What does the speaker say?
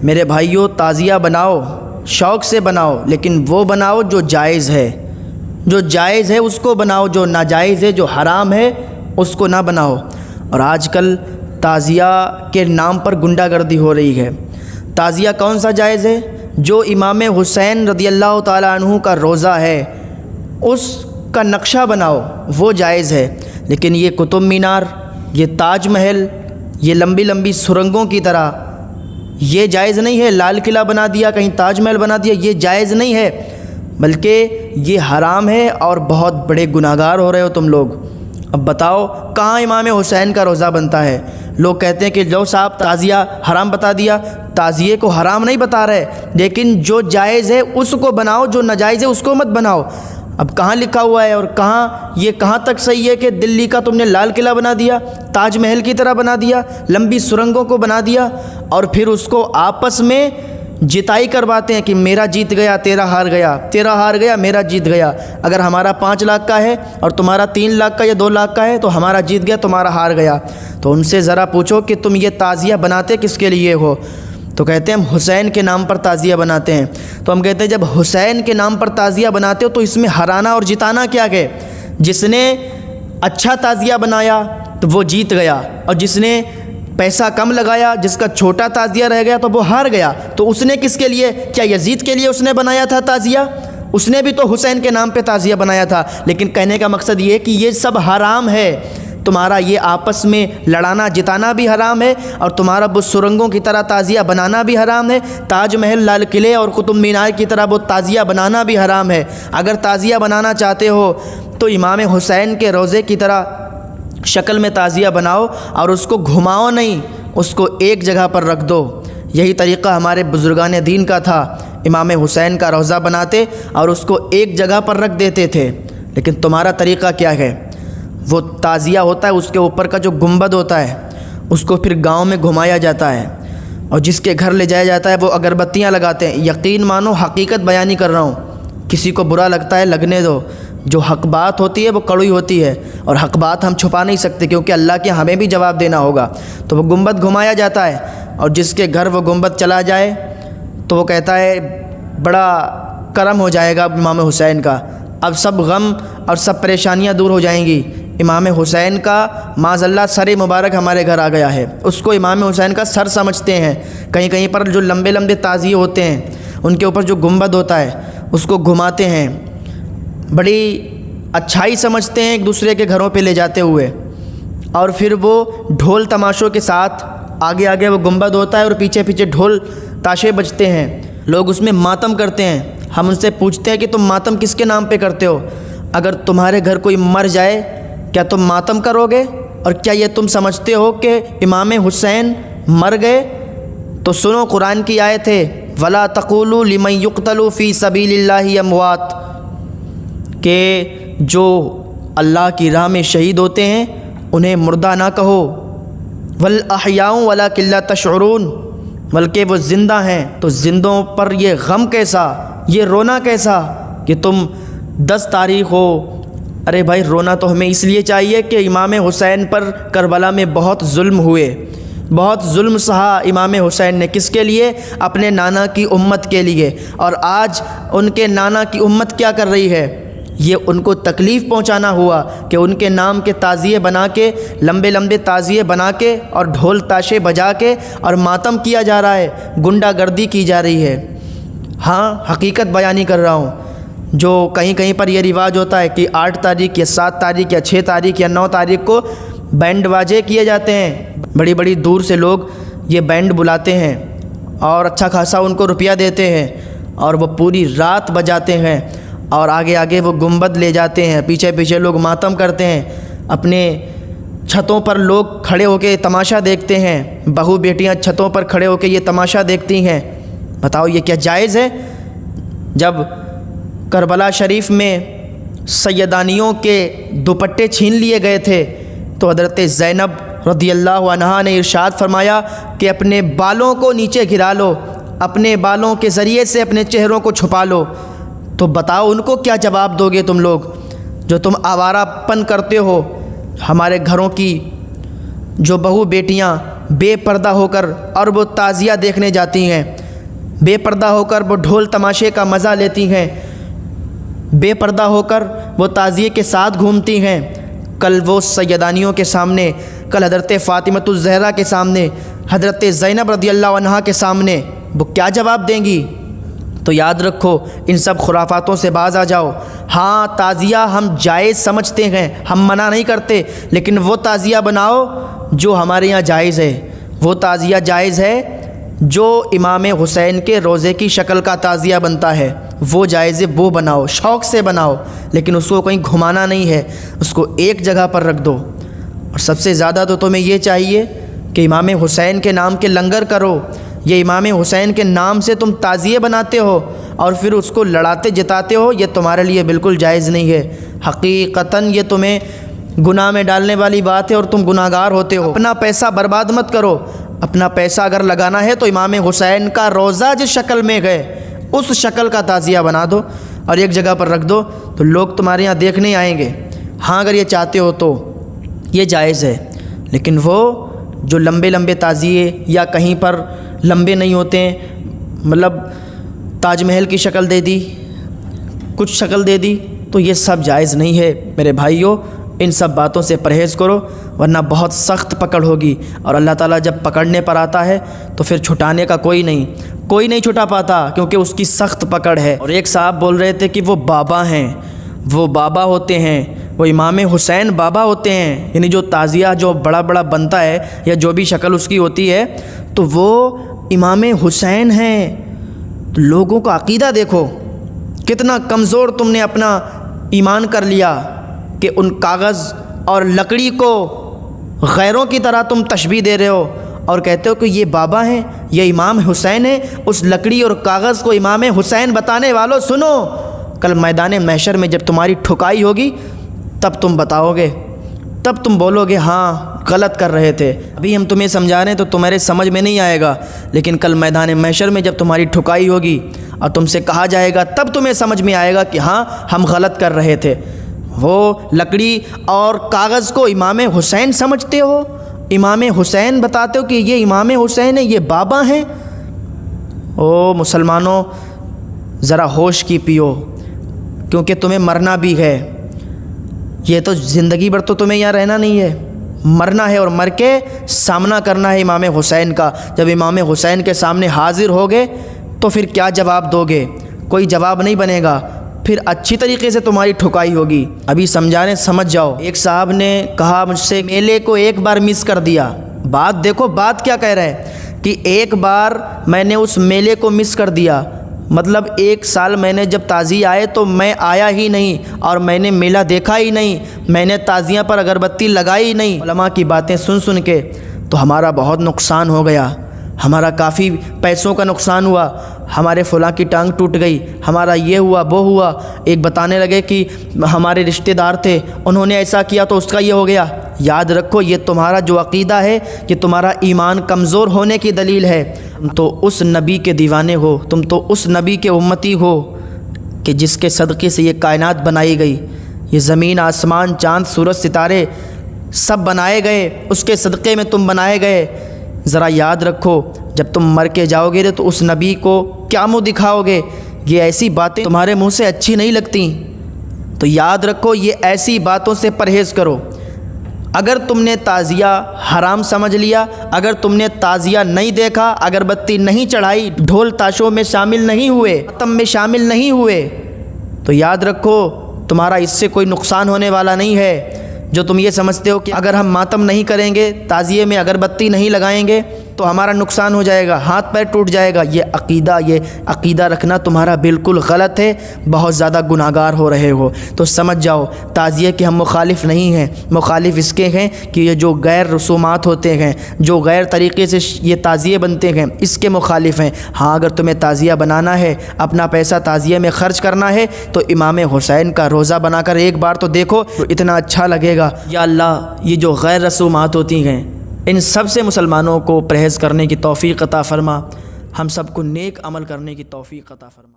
میرے بھائیوں تعزیہ بناؤ، شوق سے بناؤ، لیکن وہ بناؤ جو جائز ہے، جو جائز ہے اس کو بناؤ، جو ناجائز ہے جو حرام ہے اس کو نہ بناؤ۔ اور آج کل تعزیہ کے نام پر غنڈہ گردی ہو رہی ہے۔ تعزیہ کون سا جائز ہے؟ جو امام حسین رضی اللہ تعالیٰ عنہ کا روضہ ہے اس کا نقشہ بناؤ، وہ جائز ہے، لیکن یہ قطب مینار، یہ تاج محل، یہ لمبی لمبی سرنگوں کی طرح یہ جائز نہیں ہے۔ لال قلعہ بنا دیا، کہیں تاج محل بنا دیا، یہ جائز نہیں ہے، بلکہ یہ حرام ہے اور بہت بڑے گناہگار ہو رہے ہو تم لوگ۔ اب بتاؤ کہاں امام حسین کا روضہ بنتا ہے؟ لوگ کہتے ہیں کہ لو صاحب تعزیہ حرام بتا دیا۔ تعزیے کو حرام نہیں بتا رہے، لیکن جو جائز ہے اس کو بناؤ، جو ناجائز ہے اس کو مت بناؤ۔ اب کہاں لکھا ہوا ہے اور کہاں تک صحیح ہے کہ دلی کا تم نے لال قلعہ بنا دیا، تاج محل کی طرح بنا دیا، لمبی سرنگوں کو بنا دیا، اور پھر اس کو آپس میں جتائی کرواتے ہیں کہ میرا جیت گیا تیرا ہار گیا، تیرا ہار گیا میرا جیت گیا۔ اگر ہمارا 5 لاکھ کا ہے اور تمہارا 3 لاکھ کا یا 2 لاکھ کا ہے تو ہمارا جیت گیا تمہارا ہار گیا۔ تو ان سے ذرا پوچھو کہ تم یہ تعزیہ بناتے کس کے لیے ہو؟ تو کہتے ہیں ہم حسین کے نام پر تعزیہ بناتے ہیں۔ تو ہم کہتے ہیں جب حسین کے نام پر تعزیہ بناتے ہو تو اس میں ہرانا اور جتانا کیا ہے؟ جس نے اچھا تعزیہ بنایا تو وہ جیت گیا، اور جس نے پیسہ کم لگایا، جس کا چھوٹا تعزیہ رہ گیا تو وہ ہار گیا۔ تو اس نے کس کے لیے؟ کیا یزید کے لیے اس نے بنایا تھا تعزیہ؟ اس نے بھی تو حسین کے نام پہ تعزیہ بنایا تھا۔ لیکن کہنے کا مقصد یہ ہے کہ یہ سب حرام ہے، تمہارا یہ آپس میں لڑانا جتانا بھی حرام ہے، اور تمہارا وہ سرنگوں کی طرح تعزیہ بنانا بھی حرام ہے، تاج محل، لال قلعے اور قطب مینار کی طرح وہ تعزیہ بنانا بھی حرام ہے۔ اگر تعزیہ بنانا چاہتے ہو تو امام حسین کے روضے کی طرح شکل میں تعزیہ بناؤ، اور اس کو گھماؤ نہیں، اس کو ایک جگہ پر رکھ دو۔ یہی طریقہ ہمارے بزرگان دین کا تھا، امام حسین کا روضہ بناتے اور اس کو ایک جگہ پر رکھ دیتے تھے۔ لیکن تمہارا طریقہ کیا ہے؟ وہ تعزیہ ہوتا ہے، اس کے اوپر کا جو گنبد ہوتا ہے اس کو پھر گاؤں میں گھمایا جاتا ہے، اور جس کے گھر لے جایا جاتا ہے وہ اگربتیاں لگاتے ہیں۔ یقین مانو حقیقت بیانی کر رہا ہوں، کسی کو برا لگتا ہے لگنے دو، جو حق بات ہوتی ہے وہ کڑوی ہوتی ہے، اور حق بات ہم چھپا نہیں سکتے کیونکہ اللہ کے ہمیں بھی جواب دینا ہوگا۔ تو وہ گنبد گھمایا جاتا ہے، اور جس کے گھر وہ گنبد چلا جائے تو وہ کہتا ہے بڑا کرم ہو جائے گا امام حسین کا، اب سب غم اور سب پریشانیاں دور ہو جائیں گی۔ امام حسین کا معاذ اللہ سر مبارک ہمارے گھر آ گیا ہے، اس کو امام حسین کا سر سمجھتے ہیں۔ کہیں کہیں پر جو لمبے لمبے تعزیے ہوتے ہیں ان کے اوپر جو گنبد ہوتا ہے اس کو گھماتے ہیں، بڑی اچھائی سمجھتے ہیں ایک دوسرے کے گھروں پہ لے جاتے ہوئے، اور پھر وہ ڈھول تماشوں کے ساتھ آگے آگے وہ گنبد ہوتا ہے اور پیچھے پیچھے ڈھول تاشے بجتے ہیں، لوگ اس میں ماتم کرتے ہیں۔ ہم ان سے پوچھتے ہیں کہ تم ماتم کس کے نام پہ کرتے ہو؟ اگر تمہارے گھر کوئی مر جائے کیا تم ماتم کرو گے؟ اور کیا یہ تم سمجھتے ہو کہ امام حسین مر گئے؟ تو سنو قرآن کی آیت ہے وَلَا تَقُولُوا لِمَن يُقْتَلُ فِي سَبِيلِ اللَّهِ أَمْوَاتٌ، کہ جو اللہ کی راہ میں شہید ہوتے ہیں انہیں مردہ نہ کہو، وَالْأَحْيَاءُ وَلَكِن لَا تَشْعُرُونَ، بلکہ وہ زندہ ہیں تو زندوں پر یہ غم کیسا، یہ رونا کیسا کہ تم 10 تاریخ ہو۔ ارے بھائی رونا تو ہمیں اس لیے چاہیے کہ امام حسین پر کربلا میں بہت ظلم ہوئے، بہت ظلم سہا امام حسین نے، کس کے لیے؟ اپنے نانا کی امت کے لیے، اور آج ان کے نانا کی امت کیا کر رہی ہے؟ یہ ان کو تکلیف پہنچانا ہوا کہ ان کے نام کے تعزیے بنا کے، لمبے لمبے تعزیے بنا کے اور ڈھول تاشے بجا کے اور ماتم کیا جا رہا ہے، غنڈہ گردی کی جا رہی ہے۔ ہاں حقیقت بیانی کر رہا ہوں۔ جو کہیں کہیں پر یہ رواج ہوتا ہے کہ 8 تاریخ یا 7 تاریخ یا 6 تاریخ یا 9 تاریخ کو بینڈ واجے کیے جاتے ہیں، بڑی بڑی دور سے لوگ یہ بینڈ بلاتے ہیں اور اچھا خاصا ان کو روپیہ دیتے ہیں، اور وہ پوری رات بجاتے ہیں، اور آگے آگے وہ گنبد لے جاتے ہیں، پیچھے پیچھے لوگ ماتم کرتے ہیں، اپنے چھتوں پر لوگ کھڑے ہو کے تماشا دیکھتے ہیں، بہو بیٹیاں چھتوں پر کھڑے ہو کے یہ تماشا دیکھتی ہیں۔ بتاؤ یہ کیا جائز ہے؟ جب کربلا شریف میں سیدانیوں کے دوپٹے چھین لیے گئے تھے تو حضرت زینب رضی اللہ عنہا نے ارشاد فرمایا کہ اپنے بالوں کو نیچے گرا لو، اپنے بالوں کے ذریعے سے اپنے چہروں کو چھپا لو۔ تو بتاؤ ان کو کیا جواب دو گے تم لوگ جو تم آوارہ پن کرتے ہو؟ ہمارے گھروں کی جو بہو بیٹیاں بے پردہ ہو کر اور وہ تعزیہ دیکھنے جاتی ہیں، بے پردہ ہو کر وہ ڈھول تماشے کا مزہ لیتی ہیں، بے پردہ ہو کر وہ تعزیے کے ساتھ گھومتی ہیں، کل وہ سیدانیوں کے سامنے، کل حضرت فاطمۃ الزہرا کے سامنے، حضرت زینب رضی اللہ عنہا کے سامنے وہ کیا جواب دیں گی؟ تو یاد رکھو، ان سب خرافاتوں سے باز آ جاؤ۔ ہاں تعزیہ ہم جائز سمجھتے ہیں، ہم منع نہیں کرتے، لیکن وہ تعزیہ بناؤ جو ہمارے یہاں جائز ہے، وہ تعزیہ جائز ہے جو امام حسین کے روضے کی شکل کا تعزیہ بنتا ہے، وہ جائز ہے، وہ بناؤ، شوق سے بناؤ، لیکن اس کو کہیں گھمانا نہیں ہے، اس کو ایک جگہ پر رکھ دو۔ اور سب سے زیادہ تو تمہیں یہ چاہیے کہ امام حسین کے نام کے لنگر کرو۔ یہ امام حسین کے نام سے تم تعزیے بناتے ہو اور پھر اس کو لڑاتے جتاتے ہو، یہ تمہارے لیے بالکل جائز نہیں ہے۔ حقیقتاً یہ تمہیں گناہ میں ڈالنے والی بات ہے اور تم گناہ گار ہوتے ہو۔ اپنا پیسہ برباد مت کرو، اپنا پیسہ اگر لگانا ہے تو امام حسین کا روضہ جس شکل میں گئے اس شکل کا تعزیہ بنا دو اور ایک جگہ پر رکھ دو، تو لوگ تمہارے یہاں دیکھنے آئیں گے۔ ہاں اگر یہ چاہتے ہو تو یہ جائز ہے، لیکن وہ جو لمبے لمبے تعزیے یا کہیں پر لمبے نہیں ہوتے ہیں، مطلب تاج محل کی شکل دے دی، کچھ شکل دے دی، تو یہ سب جائز نہیں ہے میرے بھائیوں۔ ان سب باتوں سے پرہیز کرو، ورنہ بہت سخت پکڑ ہوگی، اور اللہ تعالیٰ جب پکڑنے پر آتا ہے تو پھر چھٹانے کا کوئی نہیں چھٹا پاتا، کیونکہ اس کی سخت پکڑ ہے۔ اور ایک صاحب بول رہے تھے کہ وہ بابا ہیں، وہ بابا ہوتے ہیں، وہ امام حسین بابا ہوتے ہیں، یعنی جو تعزیہ جو بڑا بڑا بنتا ہے یا جو بھی شکل اس کی ہوتی ہے تو وہ امام حسین ہیں۔ لوگوں کا عقیدہ دیکھو، کتنا کمزور تم نے اپنا ایمان کر لیا کہ ان کاغذ اور لکڑی کو غیروں کی طرح تم تشبیہ دے رہے ہو اور کہتے ہو کہ یہ بابا ہیں، یہ امام حسین ہیں۔ اس لکڑی اور کاغذ کو امام حسین بتانے والوں سنو، کل میدان محشر میں جب تمہاری ٹھکائی ہوگی تب تم بتاؤ گے، تب تم بولو گے ہاں غلط کر رہے تھے۔ ابھی ہم تمہیں سمجھا رہے ہیں تو تمہارے سمجھ میں نہیں آئے گا، لیکن کل میدان محشر میں جب تمہاری ٹھکائی ہوگی اور تم سے کہا جائے گا تب تمہیں سمجھ میں آئے گا کہ ہاں ہم غلط کر رہے تھے۔ وہ لکڑی اور کاغذ کو امام حسین سمجھتے ہو، امام حسین بتاتے ہو کہ یہ امام حسین ہے، یہ بابا ہیں۔ او مسلمانوں، ذرا ہوش کی پیو، کیونکہ تمہیں مرنا بھی ہے۔ یہ تو زندگی بھر تو تمہیں یہاں رہنا نہیں ہے، مرنا ہے، اور مر کے سامنا کرنا ہے امام حسین کا۔ جب امام حسین کے سامنے حاضر ہوگے تو پھر کیا جواب دو گے؟ کوئی جواب نہیں بنے گا، پھر اچھی طریقے سے تمہاری ٹھکائی ہوگی۔ ابھی سمجھانے سمجھ جاؤ۔ ایک صاحب نے کہا مجھ سے میلے کو ایک بار مس کر دیا۔ بات دیکھو، بات کیا کہہ رہے ہیں کہ ایک بار میں نے اس میلے کو مس کر دیا، مطلب ایک سال میں نے جب تعزیہ آئے تو میں آیا ہی نہیں اور میں نے میلہ دیکھا ہی نہیں، میں نے تعزیہ پر اگربتی لگائی ہی نہیں۔ علماء کی باتیں سن کے تو ہمارا بہت نقصان ہو گیا، ہمارا کافی پیسوں کا نقصان ہوا، ہمارے فلاں کی ٹانگ ٹوٹ گئی، ہمارا یہ ہوا وہ ہوا۔ ایک بتانے لگے کہ ہمارے رشتہ دار تھے، انہوں نے ایسا کیا تو اس کا یہ ہو گیا۔ یاد رکھو، یہ تمہارا جو عقیدہ ہے کہ تمہارا ایمان کمزور ہونے کی دلیل ہے۔ تم تو اس نبی کے دیوانے ہو، تم تو اس نبی کے امتی ہو کہ جس کے صدقے سے یہ کائنات بنائی گئی، یہ زمین آسمان چاند سورج ستارے سب بنائے گئے، اس کے صدقے میں تم بنائے گئے۔ ذرا یاد رکھو، جب تم مر کے جاؤ گے تو اس نبی کو کیا منہ دکھاؤ گے؟ یہ ایسی باتیں تمہارے منہ سے اچھی نہیں لگتی، تو یاد رکھو یہ ایسی باتوں سے پرہیز کرو۔ اگر تم نے تعزیہ حرام سمجھ لیا، اگر تم نے تعزیہ نہیں دیکھا، اگربتی نہیں چڑھائی، ڈھول تاشوں میں شامل نہیں ہوئے، ماتم میں شامل نہیں ہوئے، تو یاد رکھو تمہارا اس سے کوئی نقصان ہونے والا نہیں ہے۔ جو تم یہ سمجھتے ہو کہ اگر ہم ماتم نہیں کریں گے، تعزیے میں اگربتی نہیں لگائیں گے تو ہمارا نقصان ہو جائے گا، ہاتھ پیر ٹوٹ جائے گا، یہ عقیدہ رکھنا تمہارا بالکل غلط ہے، بہت زیادہ گناہ گار ہو رہے ہو۔ تو سمجھ جاؤ، تعزیے کے ہم مخالف نہیں ہیں، مخالف اس کے ہیں کہ یہ جو غیر رسومات ہوتے ہیں، جو غیر طریقے سے یہ تعزیے بنتے ہیں، اس کے مخالف ہیں۔ ہاں اگر تمہیں تعزیہ بنانا ہے، اپنا پیسہ تعزیے میں خرچ کرنا ہے تو امام حسین کا روزہ بنا کر ایک بار تو دیکھو، تو اتنا اچھا لگے گا۔ یا اللہ، یہ جو غیر رسومات ہوتی ہیں ان سب سے مسلمانوں کو پرہیز کرنے کی توفیق عطا فرما، ہم سب کو نیک عمل کرنے کی توفیق عطا فرما۔